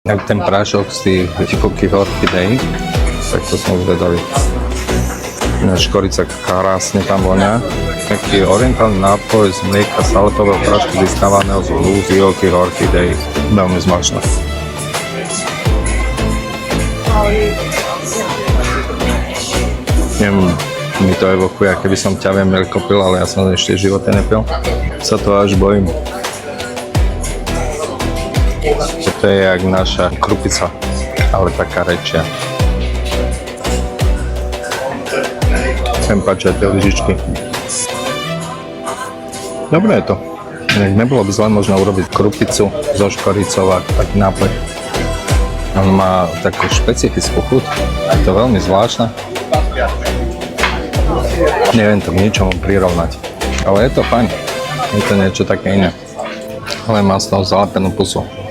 Jak ten prášok z tých divokých orchideí, tak to som zvedavý. Škorica krásne tam vonia. Taký orientálny nápoj z mlieka saletového prášku získavaného z hľúz divokých orchideí. Veľmi zvláštne. Neviem, mi to evokuje, keby som ťavie mlieko pil, ale ja som ešte v živote nepil. Sa to až bojím. To je jak naša krupica, ale taká rečia. Chcem páčiť tie lyžičky. Dobre je to. Nebolo by zle možno urobiť krupicu so škoricou a taký nápoj. On má takú špecifickú chuť. Je to veľmi zvláštne. Neviem to k ničomu prirovnať. Ale je to fajn. Je to niečo také iné. Ale má z toho zalepenú pusu.